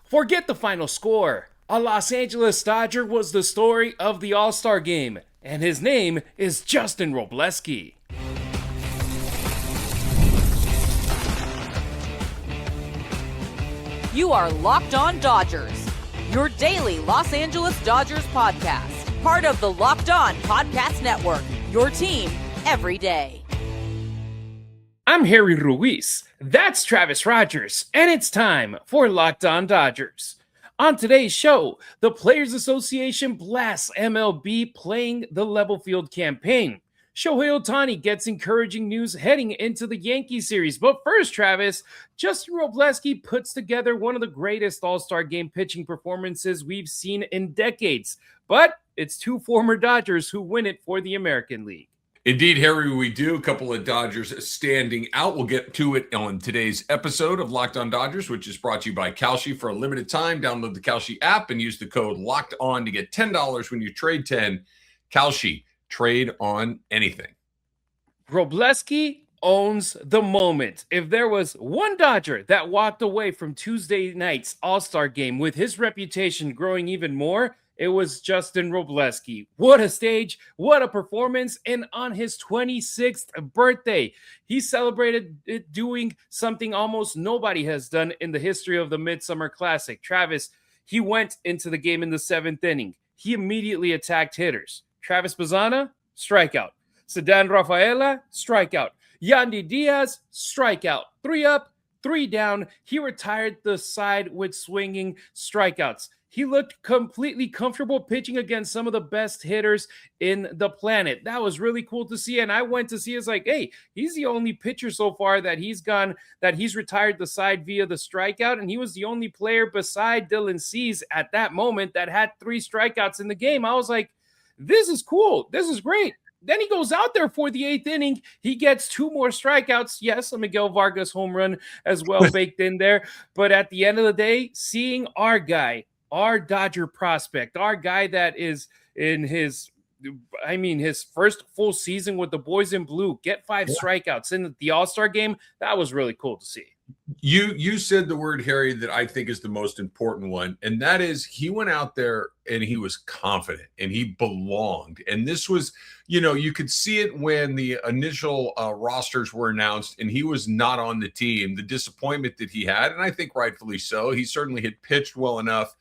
Forget the final score. A Los Angeles Dodger was the story of the All-Star game, and his name is Justin Wrobleski. You are Locked On Dodgers, your daily Los Angeles Dodgers podcast. Part of the Locked On Podcast Network, your team every day. I'm Harry Ruiz. That's Travis Rodgers, and it's time for Locked On Dodgers. On today's show, the Players Association blasts MLB playing the level field campaign. Shohei Ohtani gets encouraging news heading into the Yankees series. But first, Travis, Justin Wrobleski puts together one of the greatest All-Star game pitching performances we've seen in decades. But it's two former Dodgers who win it for the American League. Indeed, Harry, we do. A couple of Dodgers standing out. We'll get to it on today's episode of Locked On Dodgers, which is brought to you by Kalshi. For a limited time, download the Kalshi app and use the code Locked On to get $10 when you trade 10. Kalshi, trade on anything. Wrobleski owns the moment. If there was one Dodger that walked away from Tuesday night's All-Star game with his reputation growing even more, it was Justin Wrobleski. What a stage, what a performance, and on his 26th birthday, he celebrated it doing something almost nobody has done in the history of the Midsummer Classic. Travis, he went into the game in the 7th inning. He immediately attacked hitters. Travis Bazzana, strikeout. Ceddanne Rafaela, strikeout. Yandy Diaz, strikeout. 3 up, 3 down. He retired the side with swinging strikeouts. He looked completely comfortable pitching against some of the best hitters in the planet. That was really cool to see. And I went to see, it's like, hey, he's the only pitcher so far that he's retired the side via the strikeout. And he was the only player beside Dylan Cease at that moment that had 3 strikeouts in the game. I was like, this is cool. This is great. Then he goes out there for the 8th inning. He gets 2 more strikeouts. Yes, a Miguel Vargas home run as well baked in there. But at the end of the day, seeing our guy, our Dodger prospect, our guy that is in his first full season with the boys in blue, get 5 strikeouts in the All-Star game, that was really cool to see. You said the word, Harry, that I think is the most important one, and that is he went out there and he was confident and he belonged. And this was, you could see it when the initial rosters were announced and he was not on the team, the disappointment that he had, and I think rightfully so. He certainly had pitched well enough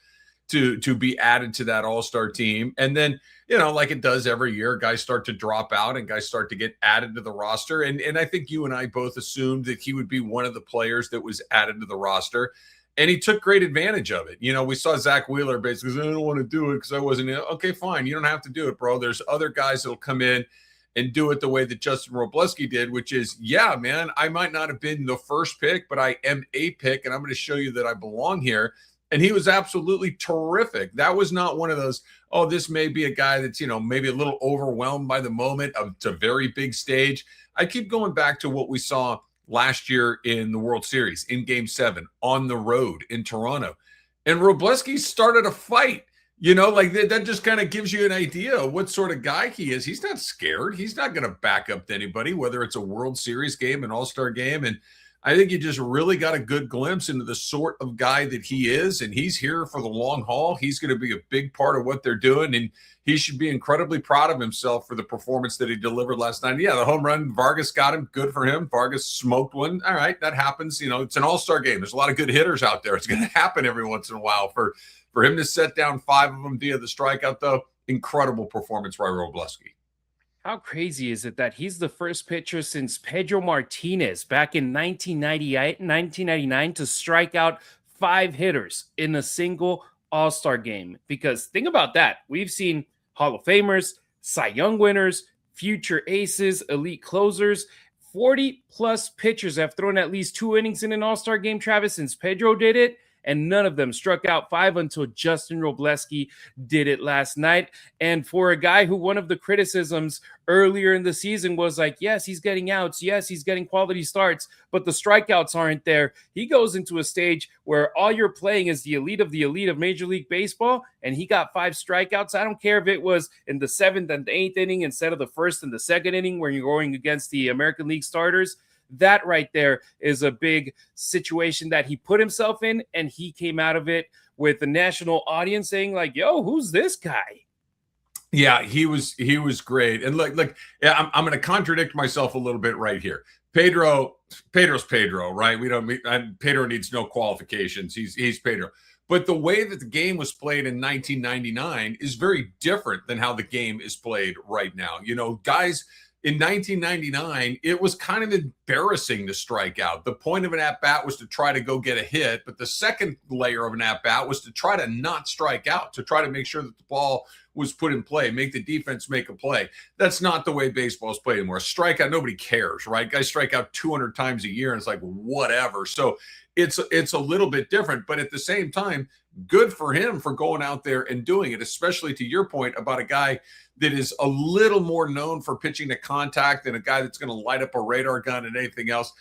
to be added to that all-star team. And then, like it does every year, guys start to drop out and guys start to get added to the roster. And I think you and I both assumed that he would be one of the players that was added to the roster. And he took great advantage of it. We saw Zach Wheeler basically say, I don't want to do it because I wasn't in. Okay, fine. You don't have to do it, bro. There's other guys that'll come in and do it the way that Justin Wrobleski did, which is, yeah, man, I might not have been the first pick, but I am a pick, and I'm going to show you that I belong here. And he was absolutely terrific. That was not one of those, this may be a guy that's, maybe a little overwhelmed by the moment of it's a very big stage. I keep going back to what we saw last year in the World Series in Game 7 on the road in Toronto. And Wrobleski started a fight. That just kind of gives you an idea of what sort of guy he is. He's not scared. He's not going to back up to anybody, whether it's a World Series game, an All-Star game. And I think you just really got a good glimpse into the sort of guy that he is, and he's here for the long haul. He's going to be a big part of what they're doing, and he should be incredibly proud of himself for the performance that he delivered last night. Yeah, the home run, Vargas got him. Good for him. Vargas smoked one. All right, that happens. It's an all-star game. There's a lot of good hitters out there. It's going to happen every once in a while. For him to set down 5 of them via the strikeout, though, incredible performance by Wrobleski. How crazy is it that he's the first pitcher since Pedro Martinez back in 1999 to strike out 5 hitters in a single All-Star game? Because think about that. We've seen Hall of Famers, Cy Young winners, future aces, elite closers. 40-plus pitchers have thrown at least 2 innings in an All-Star game, Travis, since Pedro did it. And none of them struck out 5 until Justin Wrobleski did it last night. And for a guy who one of the criticisms earlier in the season was like, yes, he's getting outs. Yes, he's getting quality starts, but the strikeouts aren't there. He goes into a stage where all you're playing is the elite of Major League Baseball, and he got 5 strikeouts. I don't care if it was in the 7th and the 8th inning instead of the 1st and the 2nd inning where you're going against the American League starters. That right there is a big situation that he put himself in, and he came out of it with the national audience saying like, yo, who's this guy? Yeah, he was great. And look, yeah, I'm going to contradict myself a little bit right here. Pedro's Pedro, right? Pedro needs no qualifications. He's Pedro. But the way that the game was played in 1999 is very different than how the game is played right now. You know, guys, in 1999, it was kind of embarrassing to strike out. The point of an at-bat was to try to go get a hit, but the second layer of an at-bat was to try to not strike out, to try to make sure that the ball was put in play, make the defense make a play. That's not the way baseball is played anymore. Strikeout, nobody cares, right? Guys strike out 200 times a year, and it's like, whatever. So it's a little bit different, but at the same time, good for him for going out there and doing it, especially to your point about a guy that is a little more known for pitching to contact than a guy that's going to light up a radar gun and anything else.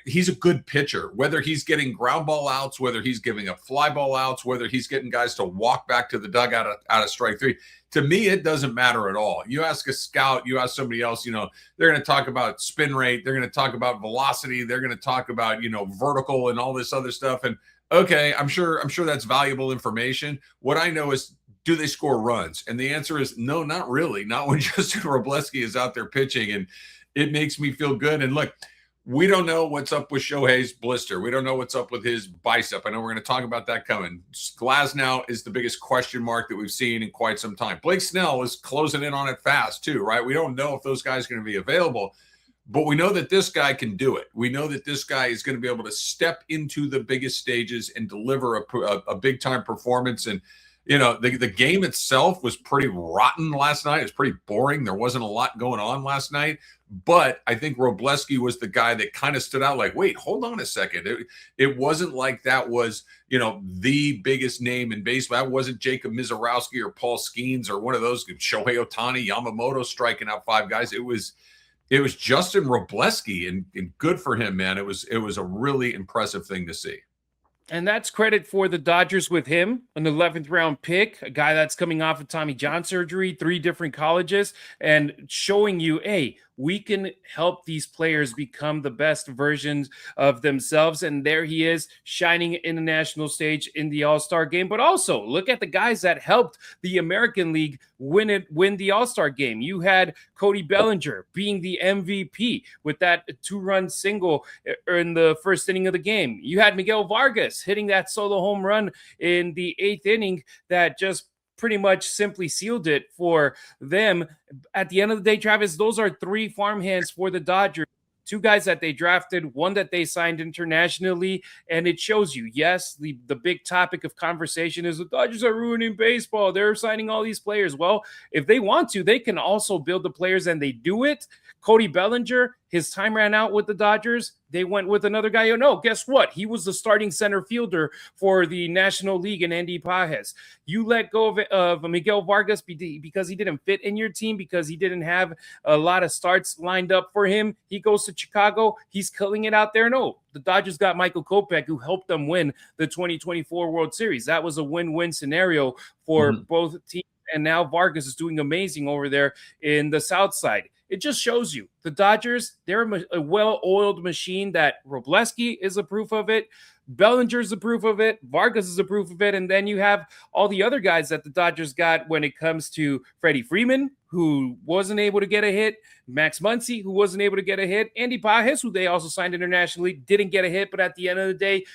He's a good pitcher, whether he's getting ground ball outs, whether he's giving up fly ball outs, whether he's getting guys to walk back to the dugout out of strike three. To me, it doesn't matter at all. You ask a scout, you ask somebody else, you know, they're going to talk about spin rate. They're going to talk about velocity. They're going to talk about, you know, vertical and all this other stuff. And okay, I'm sure that's valuable information. What I know is, do they score runs? And the answer is no, not really. Not when Justin Wrobleski is out there pitching. And it makes me feel good. And look, we don't know what's up with Shohei's blister. We don't know what's up with his bicep. I know we're going to talk about that coming. Glasnow is the biggest question mark that we've seen in quite some time. Blake Snell is closing in on it fast too, right? We don't know if those guys are going to be available, but we know that this guy can do it. We know that this guy is going to be able to step into the biggest stages and deliver a big time performance. And you know, the game itself was pretty rotten last night. It was pretty boring. There wasn't a lot going on last night. But I think Wrobleski was the guy that kind of stood out like, wait, hold on a second. It wasn't like that was, you know, the biggest name in baseball. That wasn't Jacob Mizorowski or Paul Skeens or one of those, Shohei Ohtani, Yamamoto striking out five guys. It was Justin Wrobleski, and good for him, man. It was a really impressive thing to see. And that's credit for the Dodgers with him, an 11th round pick, a guy that's coming off of Tommy John surgery, 3 different colleges, and showing you, hey, we can help these players become the best versions of themselves. And there he is, shining in the national stage in the All-Star game. But also, look at the guys that helped the American League win the All-Star game. You had Cody Bellinger being the MVP with that 2-run single in the first inning of the game. You had Miguel Vargas hitting that solo home run in the 8th inning that just pretty much simply sealed it for them. At the end of the day, Travis, those are 3 farmhands for the Dodgers. 2 guys that they drafted, 1 that they signed internationally, and it shows you, yes, the big topic of conversation is the Dodgers are ruining baseball. They're signing all these players. Well, if they want to, they can also build the players, and they do it. Cody Bellinger, his time ran out with the Dodgers. They went with another guy. Oh, no, guess what? He was the starting center fielder for the National League in Andy Pajes. You let go of Miguel Vargas because he didn't fit in your team, because he didn't have a lot of starts lined up for him. He goes to Chicago. He's killing it out there. No, the Dodgers got Michael Kopech, who helped them win the 2024 World Series. That was a win-win scenario for both teams. And now Vargas is doing amazing over there in the South Side. It just shows you the Dodgers, they're a well-oiled machine that Wrobleski is a proof of it. Bellinger is a proof of it. Vargas is a proof of it. And then you have all the other guys that the Dodgers got when it comes to Freddie Freeman, who wasn't able to get a hit. Max Muncy, who wasn't able to get a hit. Andy Pajes, who they also signed internationally, didn't get a hit. But at the end of the day,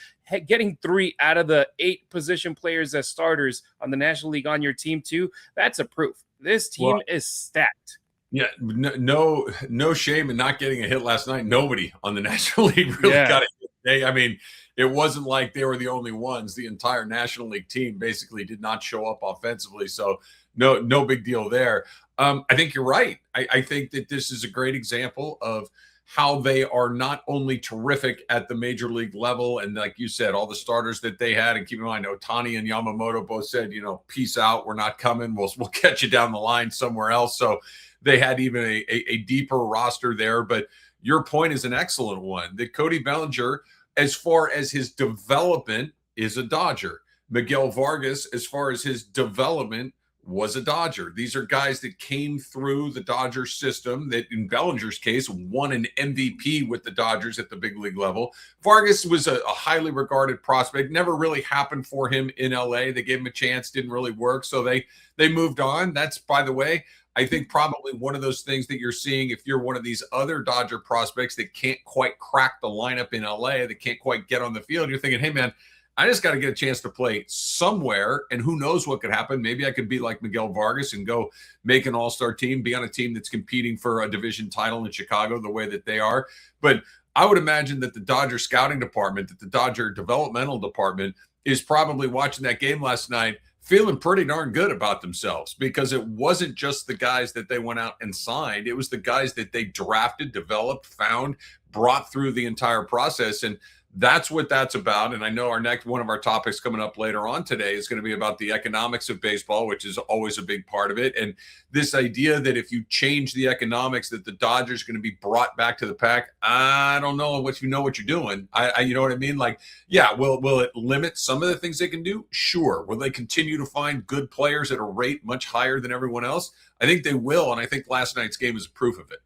getting 3 out of the 8 position players as starters on the National League on your team too, that's a proof. This team is stacked. Yeah, no shame in not getting a hit last night. Nobody on the National League really got a hit. I mean, it wasn't like they were the only ones. The entire National League team basically did not show up offensively. So no big deal there. I think you're right. I think that this is a great example of how they are not only terrific at the major league level, and like you said, all the starters that they had, and keep in mind, Ohtani and Yamamoto both said, you know, peace out, we're not coming. We'll catch you down the line somewhere else. So they had even a deeper roster there. But your point is an excellent one. That Cody Bellinger, as far as his development, is a Dodger. Miguel Vargas, as far as his development, was a Dodger. These are guys that came through the Dodger system that, in Bellinger's case, won an MVP with the Dodgers at the big league level. Vargas was a highly regarded prospect. Never really happened for him in LA. They gave him a chance, didn't really work. So they moved on. That's, by the way, I think probably one of those things that you're seeing if you're one of these other Dodger prospects that can't quite crack the lineup in LA, that can't quite get on the field. You're thinking, hey, man, I just got to get a chance to play somewhere, and who knows what could happen. Maybe I could be like Miguel Vargas and go make an all-star team, be on a team that's competing for a division title in Chicago the way that they are. But I would imagine that the Dodger scouting department, that the Dodger developmental department is probably watching that game last night feeling pretty darn good about themselves, because it wasn't just the guys that they went out and signed. It was the guys that they drafted, developed, found, brought through the entire process. And that's what that's about. And I know one of our topics coming up later on today is going to be about the economics of baseball, which is always a big part of it. And this idea that if you change the economics, that the Dodgers are going to be brought back to the pack. I don't know what you know what you're doing. You know what I mean? Like, yeah, will it limit some of the things they can do? Sure. Will they continue to find good players at a rate much higher than everyone else? I think they will. And I think last night's game is proof of it.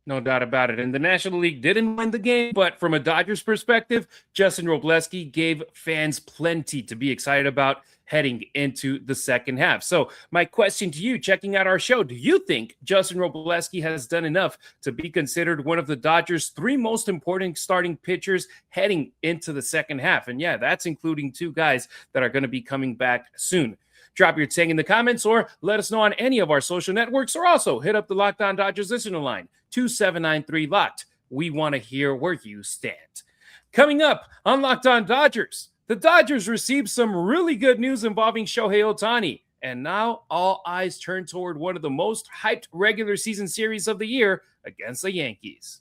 No doubt about it. And the National League didn't win the game, but from a Dodgers perspective, Justin Wrobleski gave fans plenty to be excited about heading into the second half. So my question to you, checking out our show, do you think Justin Wrobleski has done enough to be considered one of the Dodgers' 3 most important starting pitchers heading into the second half? And yeah, that's including 2 guys that are going to be coming back soon. Drop your thing in the comments or let us know on any of our social networks, or also hit up the Locked On Dodgers listener line, 2793-LOCKED. We want to hear where you stand. Coming up on Locked On Dodgers, the Dodgers received some really good news involving Shohei Ohtani, and now all eyes turn toward one of the most hyped regular season series of the year against the Yankees.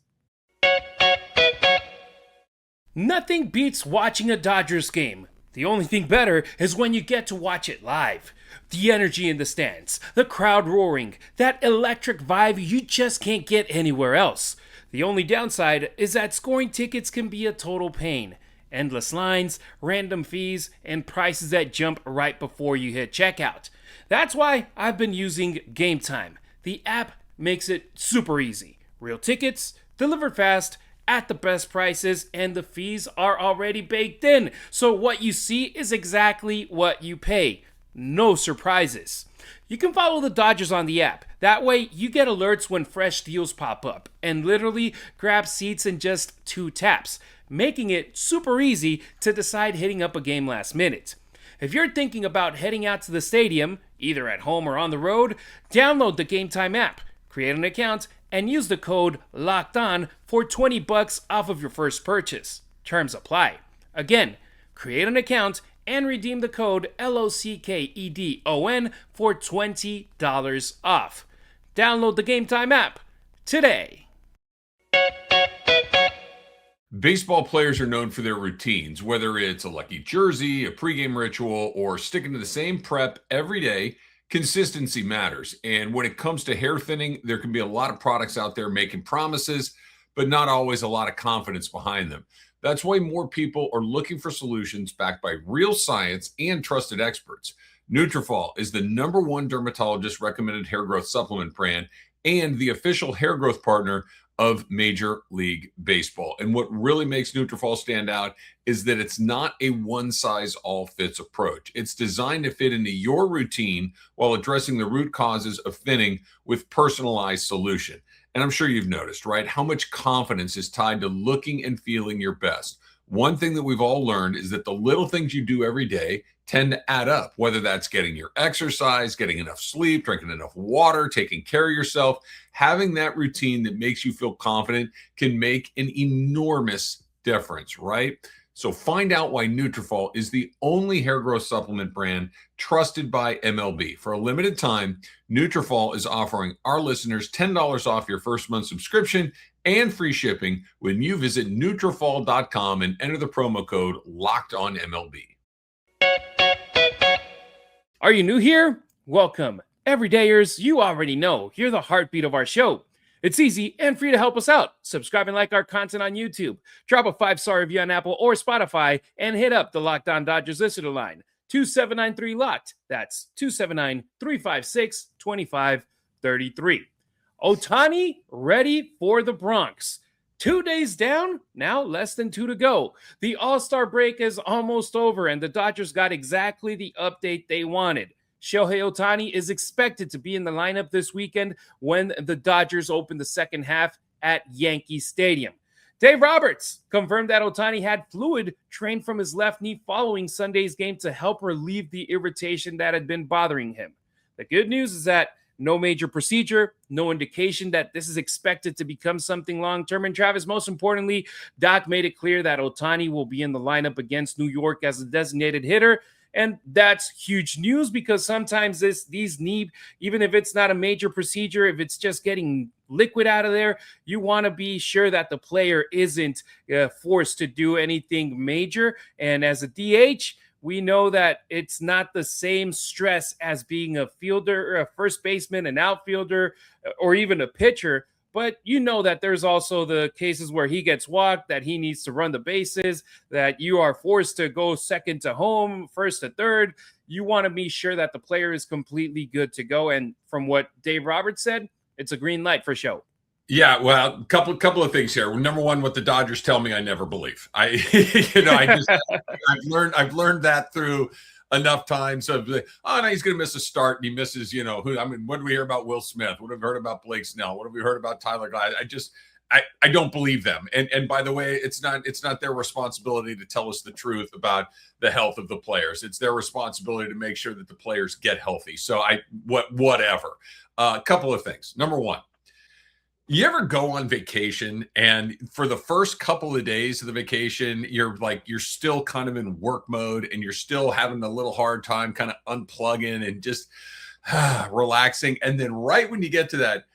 Nothing beats watching a Dodgers game. The only thing better is when you get to watch it live. The energy in the stands, the crowd roaring, that electric vibe you just can't get anywhere else. The only downside is that scoring tickets can be a total pain. Endless lines, random fees, and prices that jump right before you hit checkout. That's why I've been using Game Time. The app makes it super easy. Real tickets, delivered fast, at the best prices, and the fees are already baked in. So what you see is exactly what you pay. No surprises. You can follow the Dodgers on the app. That way you get alerts when fresh deals pop up and literally grab seats in just 2 taps, making it super easy to decide hitting up a game last minute. If you're thinking about heading out to the stadium, either at home or on the road, download the Game Time app, create an account, and use the code LOCKEDON for $20 off of your first purchase. Terms apply. Again, create an account and redeem the code LOCKEDON for $20 off. Download the Game Time app today. Baseball players are known for their routines, whether it's a lucky jersey, a pregame ritual, or sticking to the same prep every day. Consistency matters. And when it comes to hair thinning, there can be a lot of products out there making promises, but not always a lot of confidence behind them. That's why more people are looking for solutions backed by real science and trusted experts. Nutrafol is the #1 dermatologist recommended hair growth supplement brand and the official hair growth partner of Major League Baseball. And what really makes Nutrafol stand out is that it's not a one-size-all-fits approach. It's designed to fit into your routine while addressing the root causes of thinning with personalized solution. And I'm sure you've noticed, right, how much confidence is tied to looking and feeling your best. One thing that we've all learned is that the little things you do every day tend to add up, whether that's getting your exercise, getting enough sleep, drinking enough water, taking care of yourself. Having that routine that makes you feel confident can make an enormous difference, right? So find out why Nutrafol is the only hair growth supplement brand trusted by MLB. For a limited time, Nutrafol is offering our listeners $10 off your first month subscription and free shipping when you visit Nutrafol.com and enter the promo code LOCKEDONMLB. Are you new here? Welcome. Everydayers, you already know, you're the heartbeat of our show. It's easy and free to help us out. Subscribe and like our content on YouTube. Drop a 5-star review on Apple or Spotify and hit up the Locked On Dodgers listener line, 2793-LOCKED. That's 279-356-2533. Ohtani ready for the Bronx. 2 days down, now less than 2 to go. The All-Star break is almost over, and the Dodgers got exactly the update they wanted. Shohei Ohtani is expected to be in the lineup this weekend when the Dodgers open the second half at Yankee Stadium. Dave Roberts confirmed that Ohtani had fluid drained from his left knee following Sunday's game to help relieve the irritation that had been bothering him. The good news is that no major procedure, no indication that this is expected to become something long-term. And Travis, most importantly, Doc made it clear that Ohtani will be in the lineup against New York as a designated hitter. And that's huge news because sometimes these need, even if it's not a major procedure, if it's just getting liquid out of there, you want to be sure that the player isn't forced to do anything major. And as a DH, we know that it's not the same stress as being a fielder, a first baseman, an outfielder, or even a pitcher. But you know that there's also the cases where he gets walked, that he needs to run the bases, that you are forced to go second to home, first to third. You want to be sure that the player is completely good to go. And from what Dave Roberts said, it's a green light for show. Yeah, well, couple of things here. Number one, what the Dodgers tell me, I never believe. I've learned that through enough times of no, he's going to miss a start and he misses, what do we hear about Will Smith? What have we heard about Blake Snell? What have we heard about Tyler Glad? I don't believe them. And by the way, it's not their responsibility to tell us the truth about the health of the players. It's their responsibility to make sure that the players get healthy. So whatever. A couple of things. Number one, you ever go on vacation and for the first couple of days of the vacation, you're still kind of in work mode and you're still having a little hard time kind of unplugging and just relaxing. And then right when you get to that,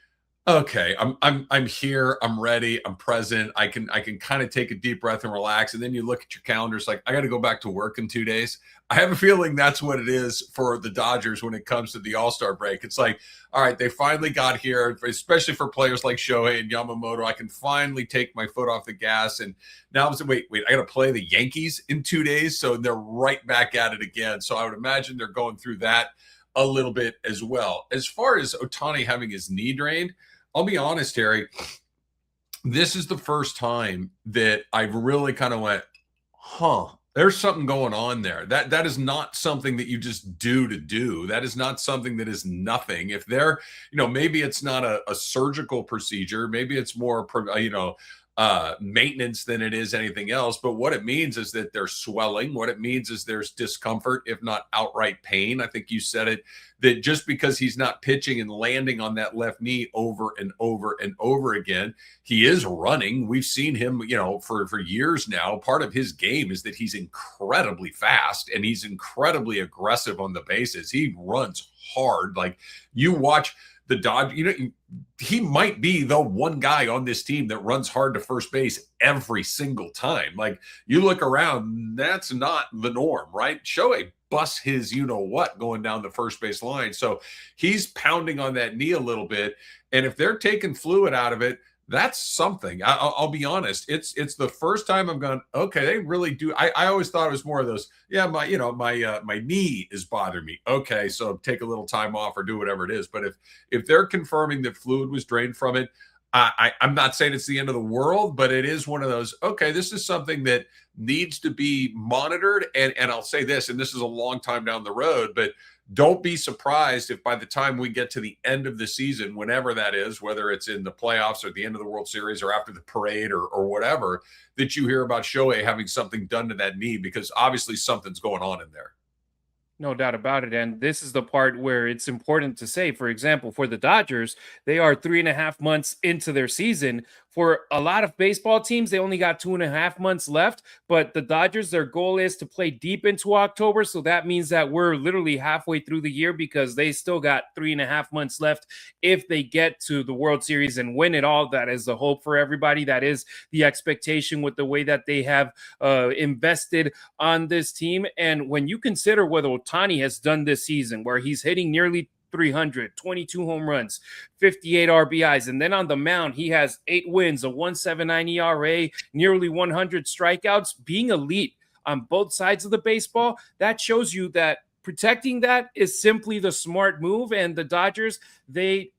okay, I'm here, I'm ready, I'm present. I can kind of take a deep breath and relax. And then you look at your calendar, it's like, I got to go back to work in 2 days. I have a feeling that's what it is for the Dodgers when it comes to the All-Star break. It's like, all right, they finally got here, especially for players like Shohei and Yamamoto. I can finally take my foot off the gas. And now I'm saying, wait, I got to play the Yankees in 2 days. So they're right back at it again. So I would imagine they're going through that a little bit as well. As far as Ohtani having his knee drained, I'll be honest, Harry, this is the first time that I've really kind of went, there's something going on there. That is not something that you just do to do. That is not something that is nothing. If they're, maybe it's not a surgical procedure, maybe it's more, maintenance than it is anything else. But what it means is that there's swelling. What it means is there's discomfort, if not outright pain. I think you said it, that just because he's not pitching and landing on that left knee over and over and over again, he is running. We've seen him, for years now. Part of his game is that he's incredibly fast and he's incredibly aggressive on the bases. He runs hard. Like you watch the Dodgers, he might be the one guy on this team that runs hard to first base every single time. Like you look around, that's not the norm, right? Shohei busts his going down the first base line. So he's pounding on that knee a little bit. And if they're taking fluid out of it, that's something. I'll be honest. It's the first time I'm going, okay, they really do. I always thought it was more of those, my knee is bothering me. Okay, so take a little time off or do whatever it is. But if they're confirming that fluid was drained from it, I'm not saying it's the end of the world, but it is one of those, okay, this is something that needs to be monitored. And I'll say this, and this is a long time down the road, but don't be surprised if by the time we get to the end of the season, whenever that is, whether it's in the playoffs or the end of the World Series or after the parade or whatever, that you hear about Shohei having something done to that knee, because obviously something's going on in there. No doubt about it. And this is the part where it's important to say, for example, for the Dodgers, they are 3.5 months into their season. For a lot of baseball teams, they only got 2.5 months left. But the Dodgers, their goal is to play deep into October. So that means that we're literally halfway through the year because they still got 3.5 months left. If they get to the World Series and win it all, that is the hope for everybody. That is the expectation with the way that they have invested on this team. And when you consider what Ohtani has done this season, where he's hitting nearly 300, 22 home runs, 58 RBIs. And then on the mound, he has 8 wins, a 1.79 ERA, nearly 100 strikeouts. Being elite on both sides of the baseball. That shows you that protecting that is simply the smart move. And the Dodgers, they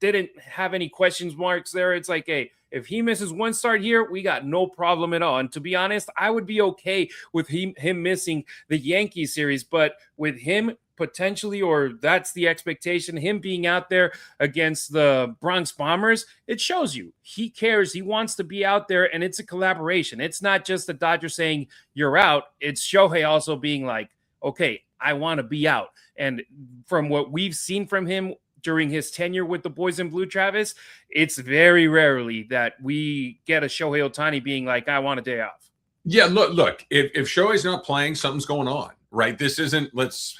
didn't have any questions marks there. It's like, hey, if he misses one start here, we got no problem at all. And to be honest, I would be okay with him missing the Yankees series, but with him potentially, or that's the expectation, him being out there against the Bronx Bombers, it shows you he cares. He wants to be out there, and it's a collaboration. It's not just the Dodgers saying you're out. It's Shohei also being like, okay, I want to be out. And from what we've seen from him during his tenure with the Boys in Blue, Travis, it's very rarely that we get a Shohei Ohtani being like, I want a day off. Yeah, look, if Shohei's not playing, something's going on, right? This isn't,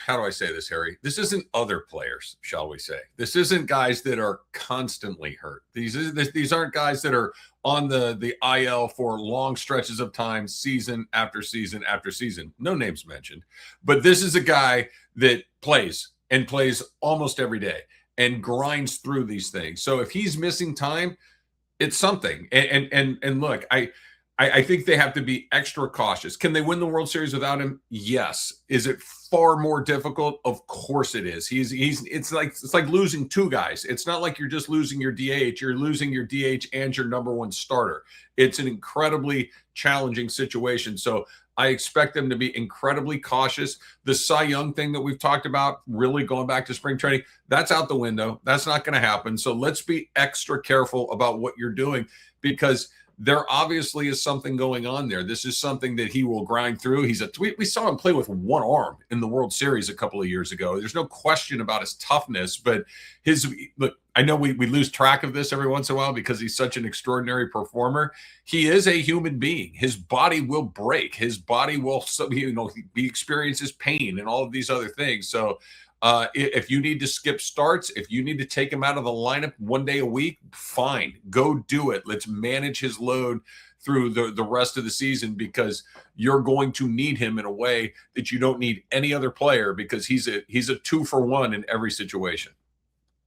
how do I say this, Harry? This isn't other players, shall we say. This isn't guys that are constantly hurt. These aren't guys that are on the IL for long stretches of time, season after season after season. No names mentioned. But this is a guy that plays almost every day and grinds through these things. So if he's missing time, it's something. And look, I think they have to be extra cautious. Can they win the World Series without him? Yes. Is it far more difficult? Of course it is. It's like losing two guys. It's not like you're just losing your DH. You're losing your DH and your number one starter. It's an incredibly challenging situation. So I expect them to be incredibly cautious. The Cy Young thing that we've talked about, really going back to spring training, that's out the window. That's not going to happen. So let's be extra careful about what you're doing, because there obviously is something going on there. This is something that he will grind through. We saw him play with one arm in the World Series a couple of years ago. There's no question about his toughness, but look, I know we lose track of this every once in a while because he's such an extraordinary performer. He is a human being. His body will break. His body will, he experiences pain and all of these other things. So if you need to skip starts, if you need to take him out of the lineup one day a week, fine, go do it. Let's manage his load through the rest of the season, because you're going to need him in a way that you don't need any other player, because he's a 2-for-1 in every situation.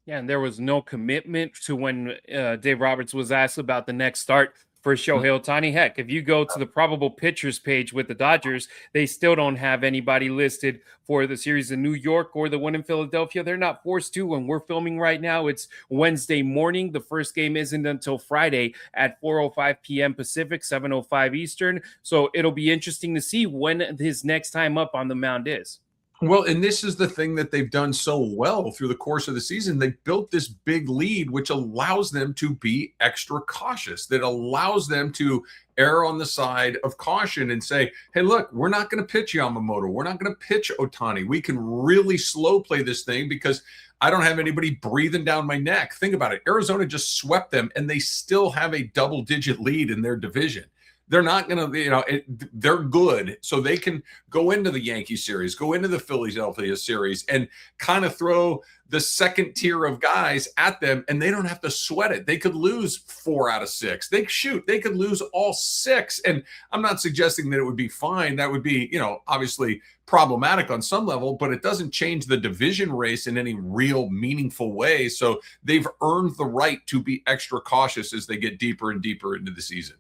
Yeah, and there was no commitment to when Dave Roberts was asked about the next start for Shohei Ohtani. Heck, if you go to the probable pitchers page with the Dodgers, they still don't have anybody listed for the series in New York or the one in Philadelphia. They're not forced to. When we're filming right now, it's Wednesday morning. The first game isn't until Friday at 4:05 p.m. Pacific, 7:05 Eastern. So it'll be interesting to see when his next time up on the mound is. Well, and this is the thing that they've done so well through the course of the season. They built this big lead, which allows them to be extra cautious, that allows them to err on the side of caution and say, hey, look, we're not going to pitch Yamamoto. We're not going to pitch Ohtani. We can really slow play this thing because I don't have anybody breathing down my neck. Think about it. Arizona just swept them, and they still have a double-digit lead in their division. They're not going to, they're good. So they can go into the Yankee series, go into the Philadelphia series, and kind of throw the second tier of guys at them, and they don't have to sweat it. They could lose 4 out of 6. They could lose all 6. And I'm not suggesting that it would be fine. That would be, obviously problematic on some level, but it doesn't change the division race in any real meaningful way. So they've earned the right to be extra cautious as they get deeper and deeper into the season.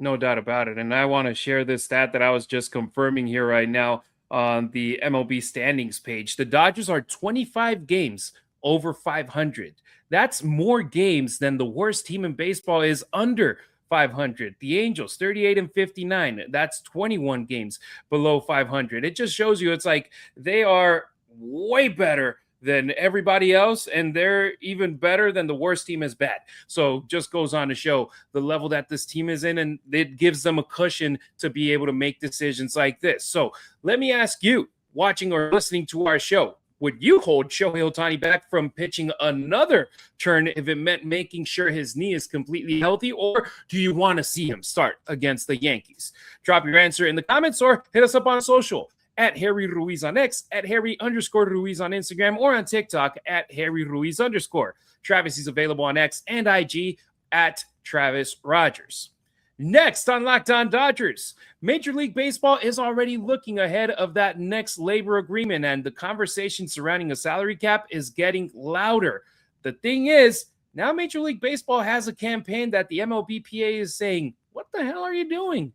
No doubt about it. And I want to share this stat that I was just confirming here right now on the MLB standings page. The Dodgers are 25 games over 500. That's more games than the worst team in baseball is under 500. The Angels, 38 and 59. That's 21 games below 500. It just shows you it's like they are way better than everybody else, and they're even better than the worst team is bad. So just goes on to show the level that this team is in, and it gives them a cushion to be able to make decisions like this. So let me ask you, watching or listening to our show, would you hold Shohei Ohtani back from pitching another turn if it meant making sure his knee is completely healthy, or do you want to see him start against the Yankees? Drop your answer in the comments or hit us up on social at Harry Ruiz on X, at Harry_Ruiz on Instagram, or on TikTok at Harry Ruiz_. Travis is available on X and IG at Travis Rodgers. Next on Locked On Dodgers, Major League Baseball is already looking ahead of that next labor agreement, and the conversation surrounding a salary cap is getting louder. The thing is, now Major League Baseball has a campaign that the MLBPA is saying, what the hell are you doing?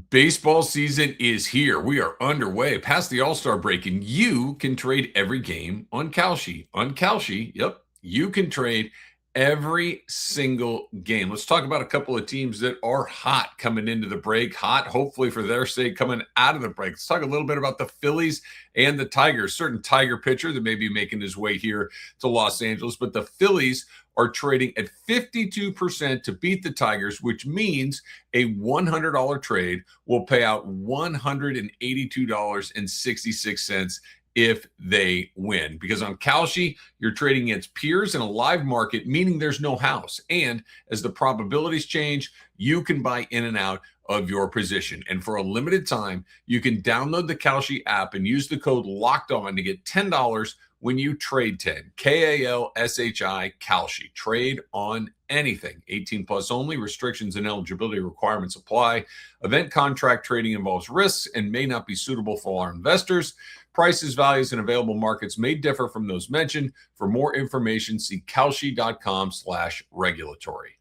Baseball season is here. We are underway past the All-Star break, and you can trade every game on Kalshi. On Kalshi, yep, you can trade every single game. Let's talk about a couple of teams that are hot coming into the break, hot, hopefully for their sake, coming out of the break. Let's talk a little bit about the Phillies and the Tigers. Certain Tiger pitcher that may be making his way here to Los Angeles, but the Phillies are trading at 52% to beat the Tigers, which means a $100 trade will pay out $182.66 if they win. Because on Kalshi, you're trading against peers in a live market, meaning there's no house. And as the probabilities change, you can buy in and out of your position. And for a limited time, you can download the Kalshi app and use the code LOCKEDON to get $10 when you trade 10. Kalshi, Kalshi. Trade on anything. 18 plus only. Restrictions and eligibility requirements apply. Event contract trading involves risks and may not be suitable for our investors. Prices, values, and available markets may differ from those mentioned. For more information, see kalshi.com/regulatory.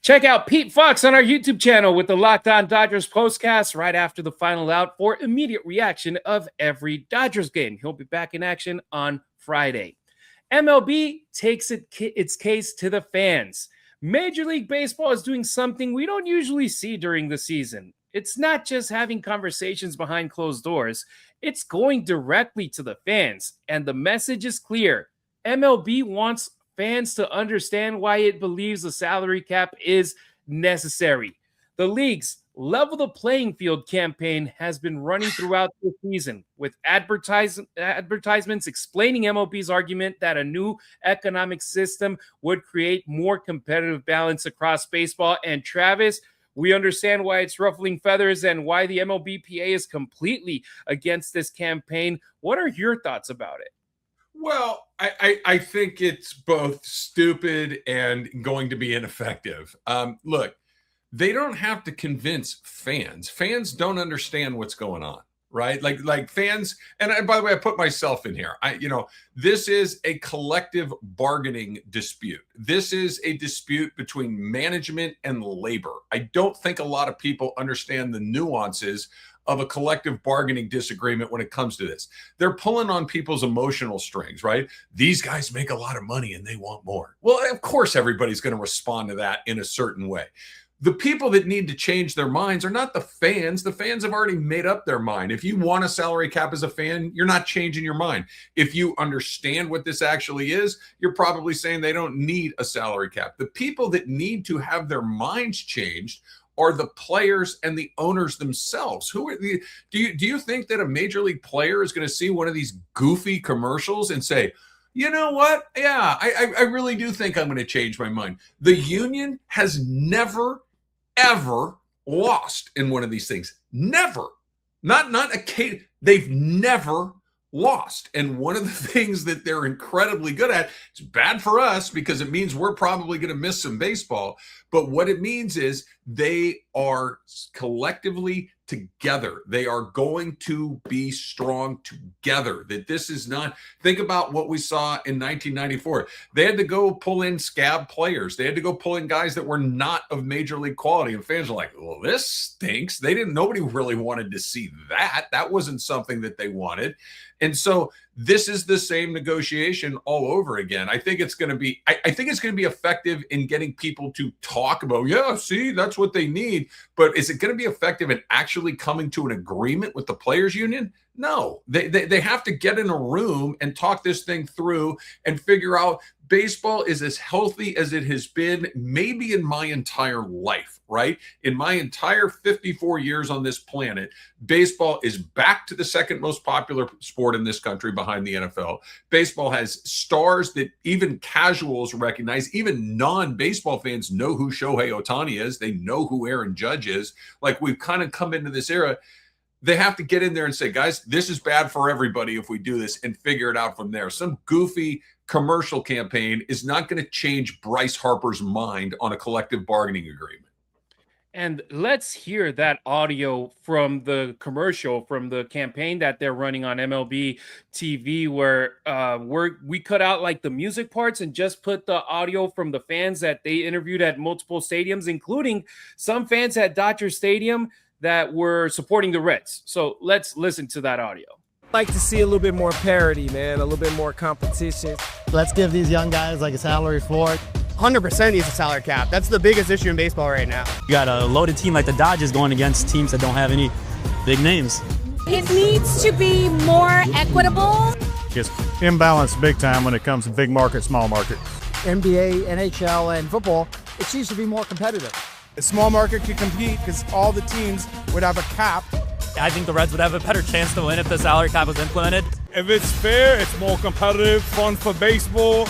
Check out Pete Fox on our YouTube channel with the Locked On Dodgers postcast right after the final out for immediate reaction of every Dodgers game. He'll be back in action on Friday. MLB takes its case to the fans. Major League Baseball is doing something we don't usually see during the season. It's not just having conversations behind closed doors. It's going directly to the fans. And the message is clear. MLB wants fans to understand why it believes the salary cap is necessary. The league's Level the Playing Field campaign has been running throughout the season with advertisements explaining MLB's argument that a new economic system would create more competitive balance across baseball. And Travis, we understand why it's ruffling feathers and why the MLBPA is completely against this campaign. What are your thoughts about it? Well, I think it's both stupid and going to be ineffective. Look, they don't have to convince fans. Fans don't understand what's going on, right? Like fans, and by the way, I put myself in here. This is a collective bargaining dispute. This is a dispute between management and labor. I don't think a lot of people understand the nuances of a collective bargaining disagreement when it comes to this. They're pulling on people's emotional strings, right? These guys make a lot of money and they want more. Well, of course, everybody's going to respond to that in a certain way. The people that need to change their minds are not the fans. The fans have already made up their mind. If you want a salary cap as a fan, you're not changing your mind. If you understand what this actually is, you're probably saying they don't need a salary cap. The people that need to have their minds changed are the players and the owners themselves. Who are do you think that a major league player is going to see one of these goofy commercials and say, you know what? Yeah, I really do think I'm going to change my mind. The union has never, ever lost in one of these things. Never. Not a case. They've never lost. And one of the things that they're incredibly good at, it's bad for us because it means we're probably going to miss some baseball. But what it means is they are collectively together. They are going to be strong together. That this is not, think about what we saw in 1994. They had to go pull in scab players. They had to go pull in guys that were not of major league quality. And fans are like, well, this stinks. Nobody really wanted to see that. That wasn't something that they wanted. And so this is the same negotiation all over again. I think it's going to be, I think it's going to be effective in getting people to talk about, yeah, see, that's what they need. But is it going to be effective in actually coming to an agreement with the players union? No, they have to get in a room and talk this thing through and figure out baseball is as healthy as it has been maybe in my entire life, right? In my entire 54 years on this planet, baseball is back to the second most popular sport in this country behind the NFL. Baseball has stars that even casuals recognize. Even non-baseball fans know who Shohei Ohtani is. They know who Aaron Judge is. Like, we've kind of come into this era. They have to get in there and say, guys, this is bad for everybody if we do this, and figure it out from there. Some goofy commercial campaign is not going to change Bryce Harper's mind on a collective bargaining agreement. And let's hear that audio from the commercial, from the campaign that they're running on MLB TV, where we cut out like the music parts and just put the audio from the fans that they interviewed at multiple stadiums, including some fans at Dodger Stadium that were supporting the Reds. So let's listen to that audio. Like to see a little bit more parity, man, a little bit more competition. Let's give these young guys like a salary floor. 100% needs a salary cap. That's the biggest issue in baseball right now. You got a loaded team like the Dodgers going against teams that don't have any big names. It needs to be more equitable. Just imbalanced big time when it comes to big market, small market. NBA, NHL, and football, it seems to be more competitive. A small market could compete because all the teams would have a cap. I think the Reds would have a better chance to win if the salary cap was implemented. If it's fair, it's more competitive, fun for baseball.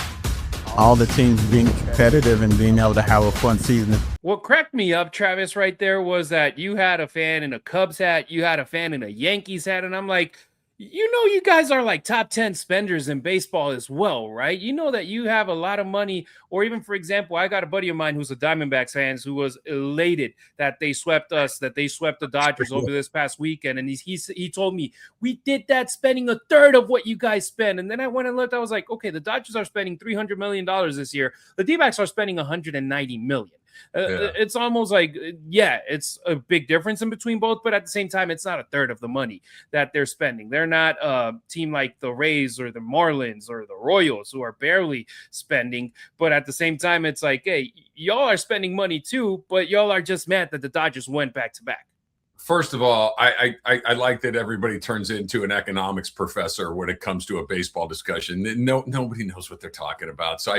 All the teams being competitive and being able to have a fun season. What cracked me up, Travis, right there was that you had a fan in a Cubs hat, you had a fan in a Yankees hat, and I'm like, you guys are like top 10 spenders in baseball as well, right? You know that you have a lot of money, or even, for example, I got a buddy of mine who's a Diamondbacks fan who was elated that they swept us, that they swept the Dodgers over this past weekend. And he told me, we did that spending a third of what you guys spend. And then I went and looked, I was like, okay, the Dodgers are spending $300 million this year. The D-backs are spending $190 million. It's almost like, it's a big difference in between both, but at the same time, it's not a third of the money that they're spending. They're not a team like the Rays or the Marlins or the Royals who are barely spending, but at the same time, it's like, hey, y'all are spending money too, but y'all are just mad that the Dodgers went back to back. First of all, I like that everybody turns into an economics professor when it comes to a baseball discussion. Nobody knows what they're talking about. So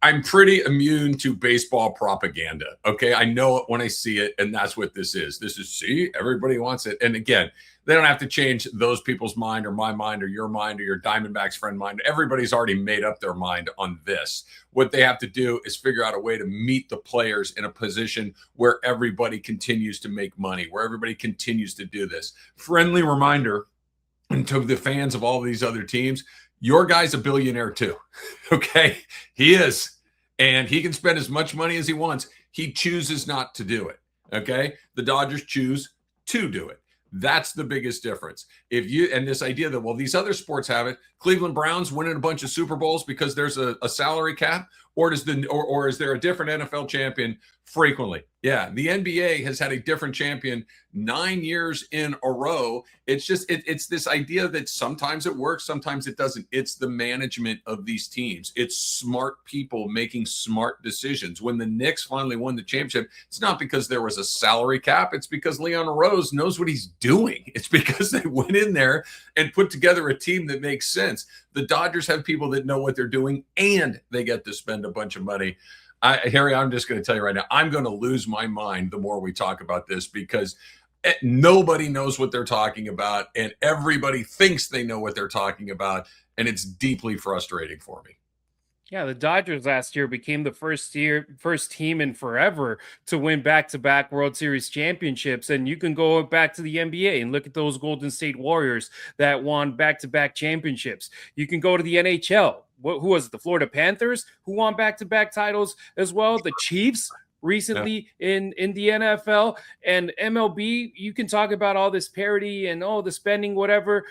I'm pretty immune to baseball propaganda. Okay, I know it when I see it, and that's what this is. See, everybody wants it. And again, they don't have to change those people's mind or my mind or your mind or your Diamondbacks friend mind. Everybody's already made up their mind on this. What they have to do is figure out a way to meet the players in a position where everybody continues to make money, where everybody continues to do this. Friendly reminder, and to the fans of all these other teams, your guy's a billionaire too. Okay, he is. And he can spend as much money as he wants. He chooses not to do it. Okay, the Dodgers choose to do it. That's the biggest difference. And this idea that, well, these other sports have it, Cleveland Browns winning a bunch of Super Bowls because there's a salary cap, or is there a different NFL champion frequently? Yeah, the NBA has had a different champion 9 years in a row. It's just it's this idea that sometimes it works, sometimes it doesn't. It's the management of these teams. It's smart people making smart decisions. When the Knicks finally won the championship, it's not because there was a salary cap. It's because Leon Rose knows what he's doing. It's because they went in there and put together a team that makes sense. The Dodgers have people that know what they're doing, and they get to spend a bunch of money. Harry, I'm just going to tell you right now, I'm going to lose my mind the more we talk about this, because nobody knows what they're talking about, and everybody thinks they know what they're talking about, and it's deeply frustrating for me. Yeah, the Dodgers last year became the first team in forever to win back-to-back World Series championships. And you can go back to the NBA and look at those Golden State Warriors that won back-to-back championships. You can go to the NHL. Who was it? The Florida Panthers, who won back-to-back titles as well. The Chiefs recently in the NFL, and MLB. You can talk about all this parity and the spending, whatever.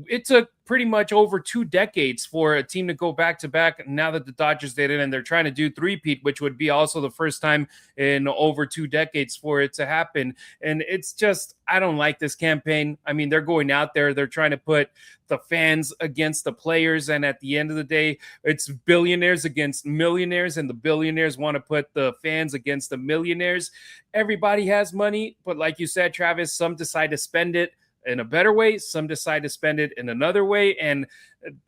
It took pretty much over 2 decades for a team to go back-to-back. Now that the Dodgers did it, and they're trying to do three-peat, which would be also the first time in over 2 decades for it to happen. And it's just, I don't like this campaign. I mean, they're going out there, they're trying to put the fans against the players, and at the end of the day, it's billionaires against millionaires, and the billionaires want to put the fans against the millionaires. Everybody has money, but like you said, Travis, some decide to spend it in a better way, some decide to spend it in another way. And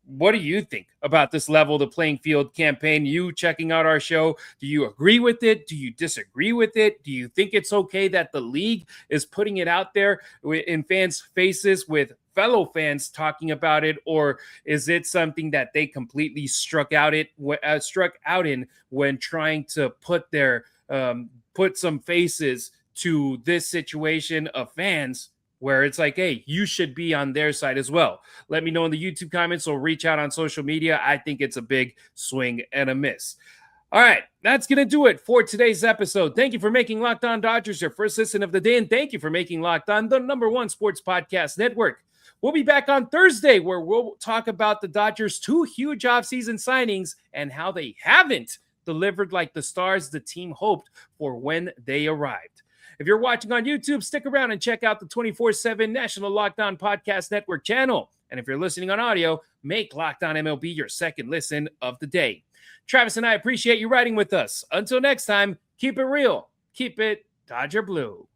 what do you think about this level the playing field campaign? You checking out our show, do you agree with it? Do you disagree with it? Do you think it's okay that the league is putting it out there in fans' faces with fellow fans talking about it, or is it something that they completely struck out in when trying to put some faces to this situation of fans, where it's like, hey, you should be on their side as well? Let me know in the YouTube comments or reach out on social media. I think it's a big swing and a miss. All right, that's going to do it for today's episode. Thank you for making Locked On Dodgers your first listen of the day, and thank you for making Locked On the #1 sports podcast network. We'll be back on Thursday where we'll talk about the Dodgers' 2 huge offseason signings and how they haven't delivered like the stars the team hoped for when they arrived. If you're watching on YouTube, stick around and check out the 24/7 National Locked On Podcast Network channel. And if you're listening on audio, make Locked On MLB your second listen of the day. Travis and I appreciate you riding with us. Until next time, keep it real. Keep it Dodger Blue.